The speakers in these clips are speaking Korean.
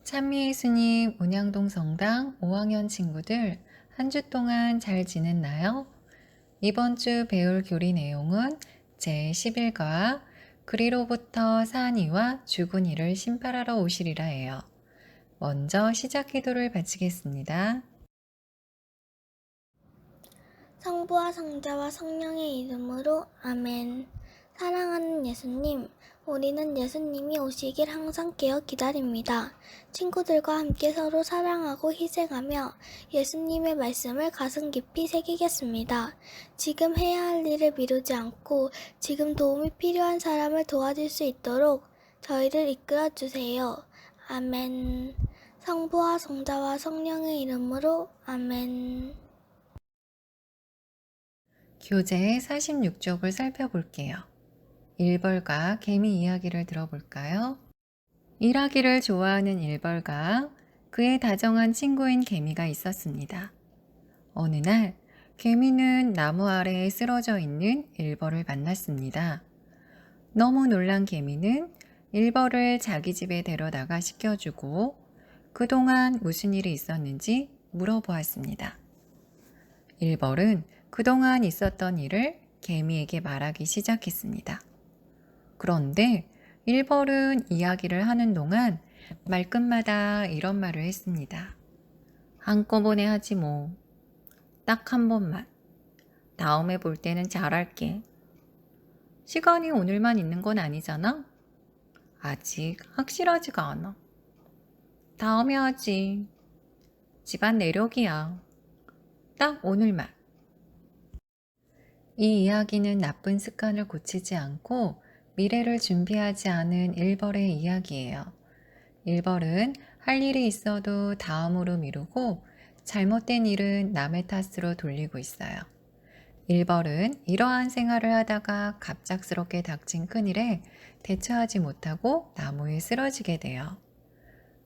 찬미예수님 운양동 성당 5학년 친구들 한 주 동안 잘 지냈나요? 이번 주 배울 교리 내용은 제11과 그리로부터 사니와 죽은 이를 심판하러 오시리라예요. 먼저 시작 기도를 바치겠습니다. 성부와 성자와 성령의 이름으로 아멘. 사랑하는 예수님, 우리는 예수님이 오시길 항상 깨어 기다립니다. 친구들과 함께 서로 사랑하고 희생하며 예수님의 말씀을 가슴 깊이 새기겠습니다. 지금 해야 할 일을 미루지 않고 지금 도움이 필요한 사람을 도와줄 수 있도록 저희를 이끌어 주세요. 아멘. 성부와 성자와 성령의 이름으로 아멘. 교재 46쪽을 살펴볼게요. 일벌과 개미 이야기를 들어볼까요? 일하기를 좋아하는 일벌과 그의 다정한 친구인 개미가 있었습니다. 어느 날 개미는 나무 아래에 쓰러져 있는 일벌을 만났습니다. 너무 놀란 개미는 일벌을 자기 집에 데려다가 씻겨주고 그동안 무슨 일이 있었는지 물어보았습니다. 일벌은 그동안 있었던 일을 개미에게 말하기 시작했습니다. 그런데 일벌은 이야기를 하는 동안 말끝마다 이런 말을 했습니다. 한꺼번에 하지 뭐. 딱 한 번만. 다음에 볼 때는 잘할게. 시간이 오늘만 있는 건 아니잖아? 아직 확실하지가 않아. 다음에 하지. 집안 내력이야. 딱 오늘만. 이 이야기는 나쁜 습관을 고치지 않고 미래를 준비하지 않은 일벌의 이야기예요. 일벌은 할 일이 있어도 다음으로 미루고 잘못된 일은 남의 탓으로 돌리고 있어요. 일벌은 이러한 생활을 하다가 갑작스럽게 닥친 큰일에 대처하지 못하고 나무에 쓰러지게 돼요.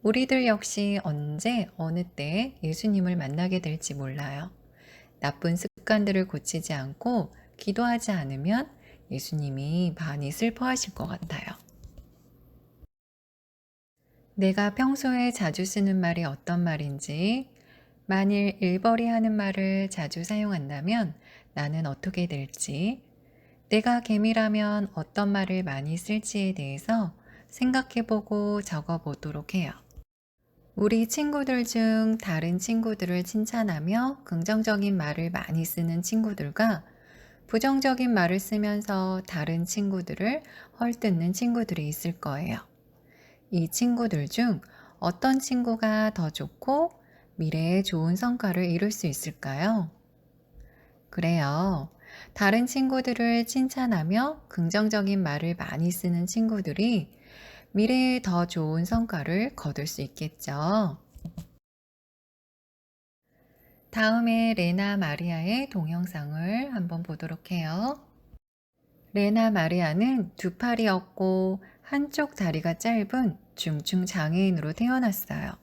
우리들 역시 언제 어느 때 예수님을 만나게 될지 몰라요. 나쁜 습관들을 고치지 않고 기도하지 않으면 예수님이 많이 슬퍼하실 것 같아요. 내가 평소에 자주 쓰는 말이 어떤 말인지, 만일 일벌이 하는 말을 자주 사용한다면 나는 어떻게 될지, 내가 개미라면 어떤 말을 많이 쓸지에 대해서 생각해보고 적어보도록 해요. 우리 친구들 중 다른 친구들을 칭찬하며 긍정적인 말을 많이 쓰는 친구들과 부정적인 말을 쓰면서 다른 친구들을 헐뜯는 친구들이 있을 거예요. 이 친구들 중 어떤 친구가 더 좋고 미래에 좋은 성과를 이룰 수 있을까요? 그래요. 다른 친구들을 칭찬하며 긍정적인 말을 많이 쓰는 친구들이 미래에 더 좋은 성과를 거둘 수 있겠죠. 다음에 레나 마리아의 동영상을 한번 보도록 해요. 레나 마리아는 두 팔이 없고 한쪽 다리가 짧은 중증 장애인으로 태어났어요.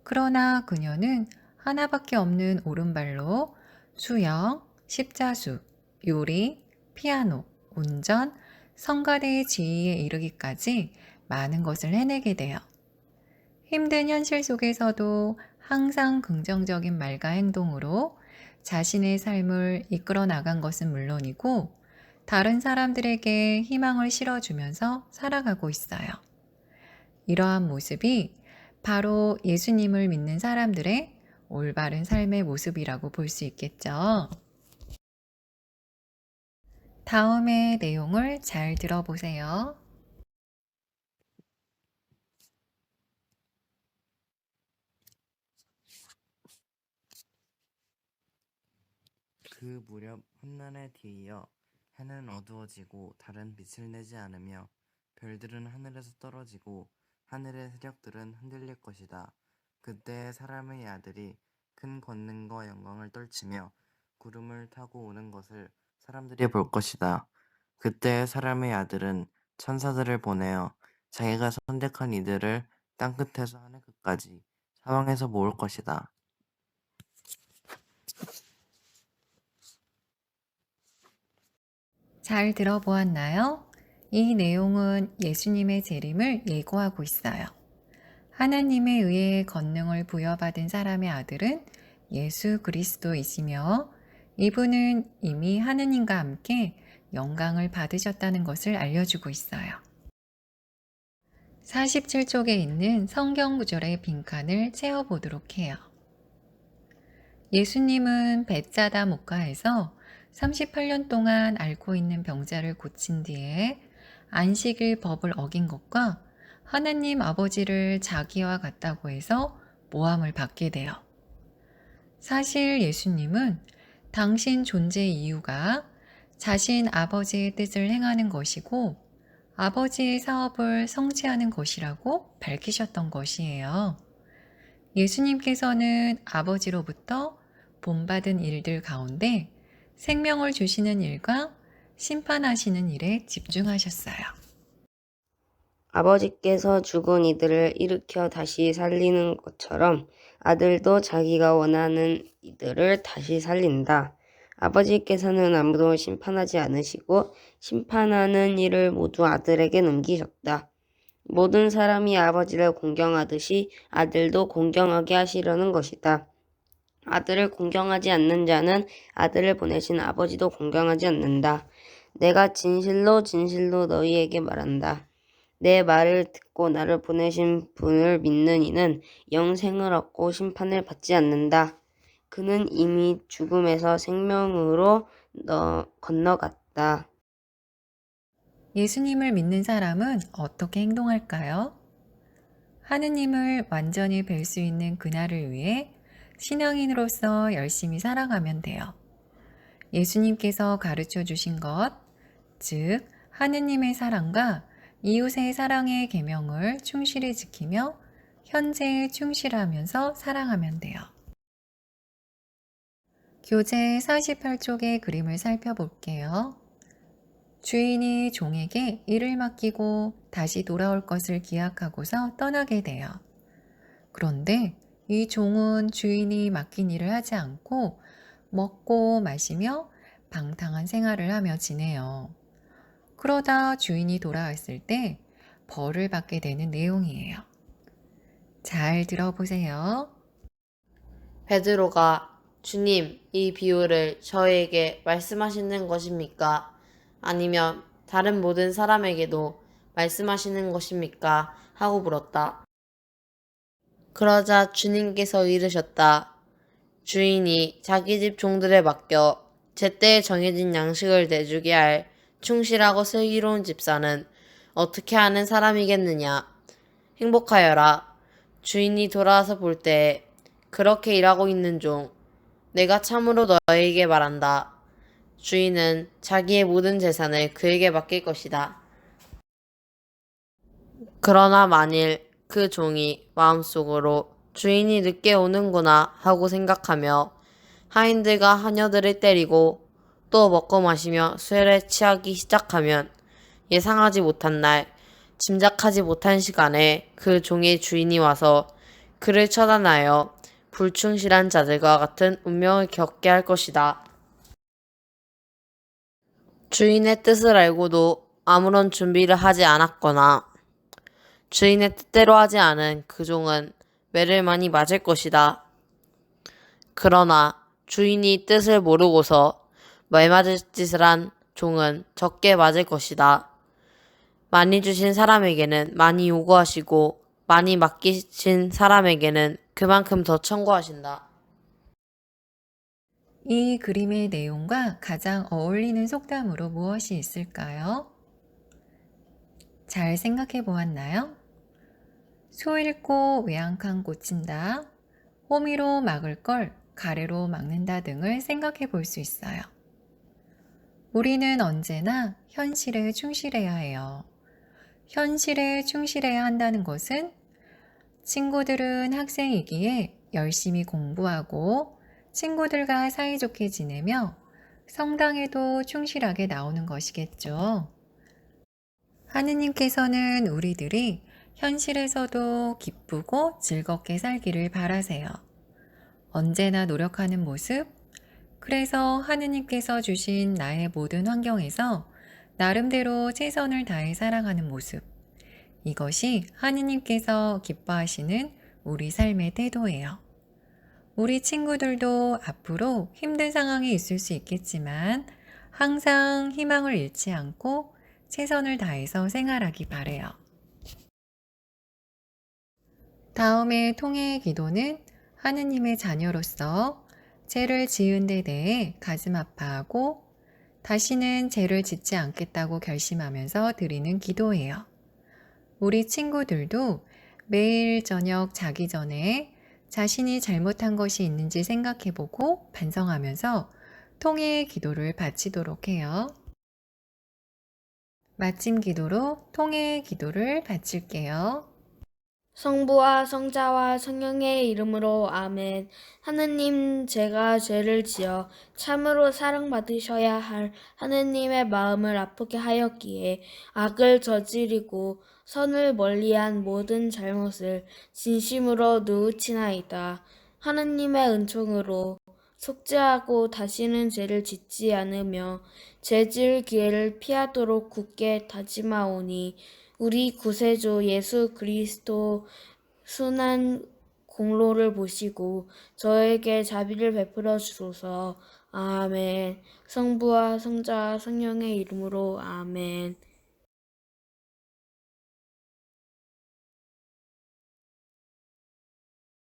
그러나 그녀는 하나밖에 없는 오른발로 수영, 십자수, 요리, 피아노, 운전, 성가대의 지위에 이르기까지 많은 것을 해내게 돼요. 힘든 현실 속에서도 항상 긍정적인 말과 행동으로 자신의 삶을 이끌어 나간 것은 물론이고 다른 사람들에게 희망을 실어주면서 살아가고 있어요. 이러한 모습이 바로 예수님을 믿는 사람들의 올바른 삶의 모습이라고 볼 수 있겠죠. 다음의 내용을 잘 들어보세요. 그 무렵 훗날에 뒤이어 해는 어두워지고 달은 빛을 내지 않으며 별들은 하늘에서 떨어지고 하늘의 세력들은 흔들릴 것이다. 그때 사람의 아들이 큰 권능과 영광을 떨치며 구름을 타고 오는 것을 사람들이 볼 것이다. 그때 사람의 아들은 천사들을 보내어 자기가 선택한 이들을 땅 끝에서 하늘 끝까지 사방에서 모을 것이다. 잘 들어보았나요? 이 내용은 예수님의 재림을 예고하고 있어요. 하나님에 의해 권능을 부여받은 사람의 아들은 예수 그리스도이시며 이분은 이미 하느님과 함께 영광을 받으셨다는 것을 알려주고 있어요. 47쪽에 있는 성경 구절의 빈칸을 채워보도록 해요. 예수님은 벳사다 목가에서 38년 동안 앓고 있는 병자를 고친 뒤에 안식일 법을 어긴 것과 하나님 아버지를 자기와 같다고 해서 모함을 받게 돼요. 사실 예수님은 당신 존재 이유가 자신 아버지의 뜻을 행하는 것이고 아버지의 사업을 성취하는 것이라고 밝히셨던 것이에요. 예수님께서는 아버지로부터 본받은 일들 가운데 생명을 주시는 일과 심판하시는 일에 집중하셨어요. 아버지께서 죽은 이들을 일으켜 다시 살리는 것처럼 아들도 자기가 원하는 이들을 다시 살린다. 아버지께서는 아무도 심판하지 않으시고 심판하는 일을 모두 아들에게 넘기셨다. 모든 사람이 아버지를 공경하듯이 아들도 공경하게 하시려는 것이다. 아들을 공경하지 않는 자는 아들을 보내신 아버지도 공경하지 않는다. 내가 진실로 진실로 너희에게 말한다. 내 말을 듣고 나를 보내신 분을 믿는 이는 영생을 얻고 심판을 받지 않는다. 그는 이미 죽음에서 생명으로 건너갔다. 예수님을 믿는 사람은 어떻게 행동할까요? 하느님을 완전히 뵐 수 있는 그날을 위해 신앙인으로서 열심히 살아가면 돼요. 예수님께서 가르쳐 주신 것, 즉 하느님의 사랑과 이웃의 사랑의 계명을 충실히 지키며 현재에 충실하면서 살아가면 돼요. 교재 48쪽의 그림을 살펴볼게요. 주인이 종에게 일을 맡기고 다시 돌아올 것을 기약하고서 떠나게 돼요. 그런데 이 종은 주인이 맡긴 일을 하지 않고 먹고 마시며 방탕한 생활을 하며 지내요. 그러다 주인이 돌아왔을 때 벌을 받게 되는 내용이에요. 잘 들어보세요. 베드로가 주님, 이 비유를 저에게 말씀하시는 것입니까? 아니면 다른 모든 사람에게도 말씀하시는 것입니까? 하고 물었다. 그러자 주님께서 이르셨다. 주인이 자기 집 종들에 맡겨 제때에 정해진 양식을 내주게 할 충실하고 슬기로운 집사는 어떻게 하는 사람이겠느냐? 행복하여라. 주인이 돌아와서 볼 때에 그렇게 일하고 있는 종, 내가 참으로 너에게 말한다. 주인은 자기의 모든 재산을 그에게 맡길 것이다. 그러나 만일 그 종이 마음속으로 주인이 늦게 오는구나 하고 생각하며 하인들과 하녀들을 때리고 또 먹고 마시며 술에 취하기 시작하면 예상하지 못한 날, 짐작하지 못한 시간에 그 종의 주인이 와서 그를 처단하여 불충실한 자들과 같은 운명을 겪게 할 것이다. 주인의 뜻을 알고도 아무런 준비를 하지 않았거나 주인의 뜻대로 하지 않은 그 종은 매를 많이 맞을 것이다. 그러나 주인이 뜻을 모르고서 말 맞을 짓을 한 종은 적게 맞을 것이다. 많이 주신 사람에게는 많이 요구하시고 많이 맡기신 사람에게는 그만큼 더 청구하신다. 이 그림의 내용과 가장 어울리는 속담으로 무엇이 있을까요? 잘 생각해 보았나요? 소 잃고 외양간 고친다, 호미로 막을 걸 가래로 막는다 등을 생각해 볼 수 있어요. 우리는 언제나 현실에 충실해야 해요. 현실에 충실해야 한다는 것은 친구들은 학생이기에 열심히 공부하고 친구들과 사이좋게 지내며 성당에도 충실하게 나오는 것이겠죠. 하느님께서는 우리들이 현실에서도 기쁘고 즐겁게 살기를 바라세요. 언제나 노력하는 모습, 그래서 하느님께서 주신 나의 모든 환경에서 나름대로 최선을 다해 살아가는 모습, 이것이 하느님께서 기뻐하시는 우리 삶의 태도예요. 우리 친구들도 앞으로 힘든 상황이 있을 수 있겠지만 항상 희망을 잃지 않고 최선을 다해서 생활하기 바래요. 다음의 통회의 기도는 하느님의 자녀로서 죄를 지은 데 대해 가슴 아파하고 다시는 죄를 짓지 않겠다고 결심하면서 드리는 기도예요. 우리 친구들도 매일 저녁 자기 전에 자신이 잘못한 것이 있는지 생각해보고 반성하면서 통회의 기도를 바치도록 해요. 마침 기도로 통회의 기도를 바칠게요. 성부와 성자와 성령의 이름으로 아멘. 하느님, 제가 죄를 지어 참으로 사랑받으셔야 할 하느님의 마음을 아프게 하였기에 악을 저지르고 선을 멀리한 모든 잘못을 진심으로 뉘우치나이다. 하느님의 은총으로 속죄하고 다시는 죄를 짓지 않으며 죄 지을 기회를 피하도록 굳게 다짐하오니 우리 구세주 예수 그리스도 순한 공로를 보시고 저에게 자비를 베풀어 주소서. 아멘. 성부와 성자와 성령의 이름으로 아멘.